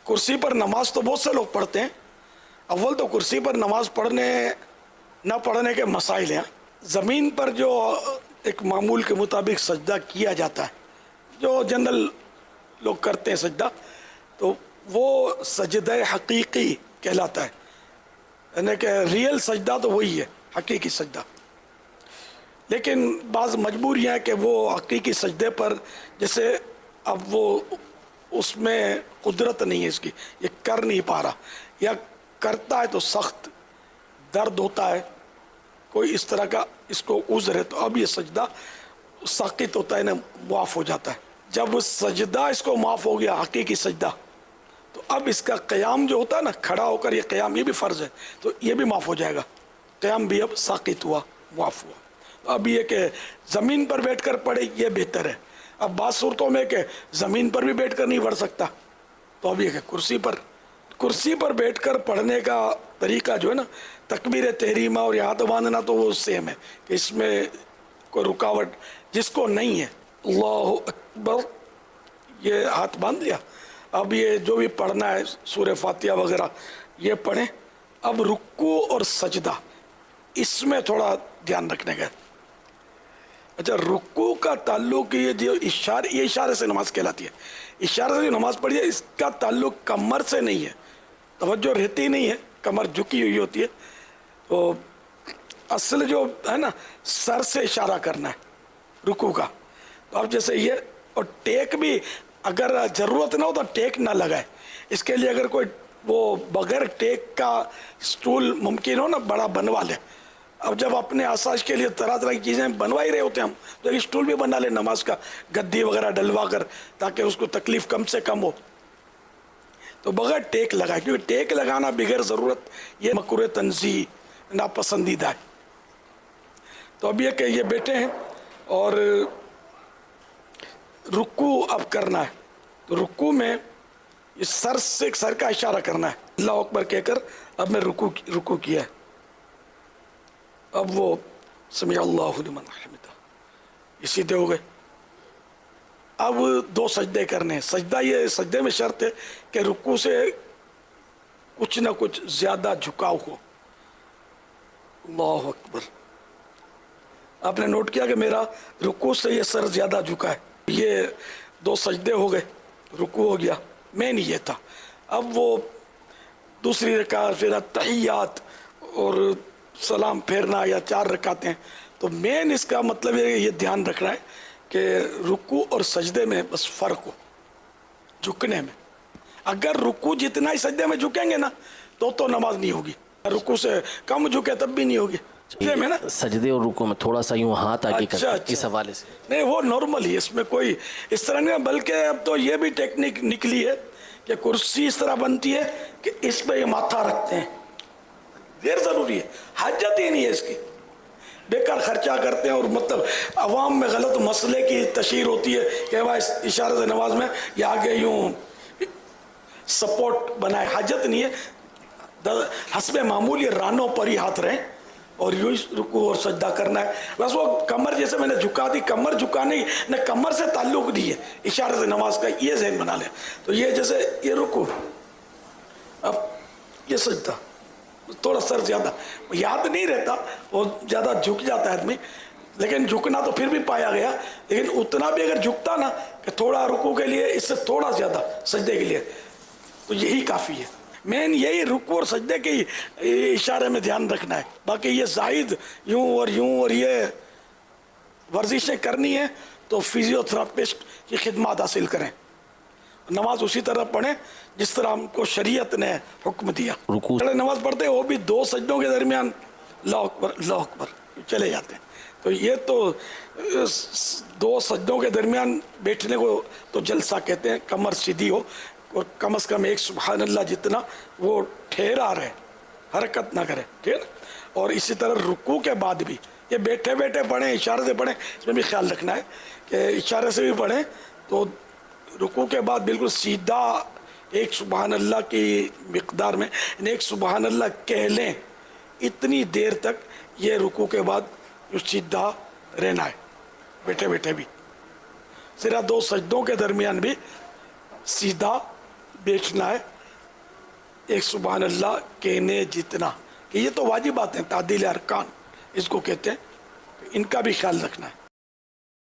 کرسی پر نماز تو بہت سے لوگ پڑھتے ہیں. اول تو کرسی پر نماز پڑھنے نہ پڑھنے کے مسائل ہیں. زمین پر جو ایک معمول کے مطابق سجدہ کیا جاتا ہے، جو جنرل لوگ کرتے ہیں سجدہ، تو وہ سجدہ حقیقی کہلاتا ہے. یعنی کہ ریئل سجدہ تو وہی ہے، حقیقی سجدہ. لیکن بعض مجبوریاں ہیں کہ وہ حقیقی سجدے پر، جیسے اب وہ اس میں قدرت نہیں ہے اس کی، یہ کر نہیں پا رہا، یا کرتا ہے تو سخت درد ہوتا ہے، کوئی اس طرح کا اس کو عذر ہے، تو اب یہ سجدہ ساقط ہوتا ہے نا، معاف ہو جاتا ہے. جب سجدہ اس کو معاف ہو گیا، حقیقی سجدہ، تو اب اس کا قیام جو ہوتا ہے نا، کھڑا ہو کر یہ قیام، یہ بھی فرض ہے، تو یہ بھی معاف ہو جائے گا. قیام بھی اب ساقط ہوا، معاف ہوا. اب یہ کہ زمین پر بیٹھ کر پڑھے یہ بہتر ہے. اب بعض صورتوں میں کہ زمین پر بھی بیٹھ کر نہیں پڑھ سکتا، تو اب یہ کہ کرسی پر بیٹھ کر پڑھنے کا طریقہ جو ہے نا، تکبیر تحریمہ اور ہاتھ باندھنا تو وہ سیم ہے، کہ اس میں کوئی رکاوٹ جس کو نہیں ہے، اللہ اکبر یہ ہاتھ باندھ لیا. اب یہ جو بھی پڑھنا ہے سورہ فاتحہ وغیرہ یہ پڑھیں. اب رکوع اور سجدہ اس میں تھوڑا دھیان رکھنے کا. اچھا، رکوع کا تعلق یہ جو اشارے سے نماز کہلاتی ہے. اشارے سے جو نماز پڑھی ہے، اس کا تعلق کمر سے نہیں ہے، توجہ رہتی نہیں ہے، کمر جھکی ہوئی ہوتی ہے. تو اصل جو ہے نا، سر سے اشارہ کرنا ہے رکوع کا. تو اب جیسے یہ، اور ٹیک بھی اگر ضرورت نہ ہو تو ٹیک نہ لگائے. اس کے لیے اگر کوئی وہ بغیر ٹیک کا سٹول ممکن ہو نا، بڑا بنوا لے. اب جب اپنے آسائش کے لیے طرح طرح کی چیزیں بنوا ہی رہے ہوتے ہیں ہم، تو ایک سٹول بھی بنا لے نماز کا، گدی وغیرہ ڈلوا کر، تاکہ اس کو تکلیف کم سے کم ہو. تو بغیر ٹیک لگائے، کیونکہ ٹیک لگانا بغیر ضرورت یہ مکروہ تنزیہ، ناپسندیدہ ہے. تو اب یہ کہ یہ بیٹھے ہیں اور رکوع اب کرنا ہے. تو رکوع میں یہ سر کا اشارہ کرنا ہے، اللہ اکبر کہہ کر اب میں رکوع کیا ہے. اب وہ سمع اللہ لمن حمدہ، یہ سیدھے ہو گئے. اب دو سجدے کرنے ہیں. سجدے میں شرط ہے کہ رکوع سے کچھ نہ کچھ زیادہ جھکاؤ ہو. اللہ اکبر. آپ نے نوٹ کیا کہ میرا رکوع سے یہ سر زیادہ جھکا ہے. یہ دو سجدے ہو گئے، رکوع ہو گیا، مین یہ تھا. اب وہ دوسری رکعت، پھر تحیات اور سلام پھیرنا، یا 4 رکعتیں. تو مین اس کا مطلب ہے کہ یہ دھیان رکھنا ہے کہ رکوع اور سجدے میں بس فرق ہو جھکنے میں. اگر رکوع جتنا ہی سجدے میں جھکیں گے نا تو نماز نہیں ہوگی. رکوع سے کم جھکے تب بھی نہیں ہوگی. سجدے اور رکوع میں تھوڑا سا یوں ہاتھ آگے کرتے ہیں، اس حوالے سے نہیں، وہ نارمل ہی، اس میں کوئی اس طرح نہیں. بلکہ اب تو یہ بھی ٹیکنیک نکلی ہے کہ کرسی اس طرح بنتی ہے کہ اس پہ یہ ماتھا رکھتے ہیں. غیر ضروری ہے، حاجت ہی نہیں ہے اس کی، بیکار خرچہ کرتے ہیں. اور مطلب عوام میں غلط مسئلے کی تشہیر ہوتی ہے کہ اشارے سے نماز میں یہ آگے یوں سپورٹ بنائے. حاجت نہیں ہے، حسب معمول یہ رانوں پر ہی ہاتھ رہیں اور یوں رکوع اور سجدہ کرنا ہے. بس وہ کمر جیسے میں نے جھکا دی، کمر جھکانے نہ کمر سے تعلق نہیں ہے اشارے سے نماز کا، یہ ذہن بنا لیں. تو یہ جیسے یہ رکوع، اب یہ سجدہ، تھوڑا سر زیادہ یاد نہیں رہتا، وہ زیادہ جھک جاتا ہے آدمی. لیکن جھکنا تو پھر بھی پایا گیا، لیکن اتنا بھی اگر جھکتا نا کہ تھوڑا رکوع کے لیے اس سے تھوڑا زیادہ سجدے کے لیے، تو یہی کافی ہے. مین یہی رکوع اور سجدے کے اشارے میں دھیان رکھنا ہے. باقی یہ زائد یوں اور یہ ورزشیں کرنی ہے تو فزیو تھراپسٹ کی خدمات حاصل کریں. نماز اسی طرح پڑھیں جس طرح ہم کو شریعت نے حکم دیا. رکوع نماز پڑھتے وہ بھی 2 سجدوں کے درمیان اللہ اکبر اللہ اکبر چلے جاتے ہیں. تو یہ تو 2 سجدوں کے درمیان بیٹھنے کو تو جلسہ کہتے ہیں. کمر سیدھی ہو اور کم از کم 1 سبحان اللہ جتنا وہ ٹھہرا رہے، حرکت نہ کرے، ٹھیک ہے. اور اسی طرح رکوع کے بعد بھی یہ بیٹھے بیٹھے پڑھیں، اشارے سے پڑھیں. اس میں بھی خیال رکھنا ہے کہ اشارے سے بھی پڑھیں تو رکوع کے بعد بالکل سیدھا 1 سبحان اللہ کی مقدار میں، 1 سبحان اللہ کہہ لیں، اتنی دیر تک یہ رکوع کے بعد سیدھا رہنا ہے بیٹھے بیٹھے بھی. صرف 2 سجدوں کے درمیان بھی سیدھا بیچنا ہے ایک سبحان اللہ کہنے جتنا، کہ یہ تو واجبات ہیں، تعدیل ارکان اس کو کہتے ہیں، ان کا بھی خیال رکھنا ہے.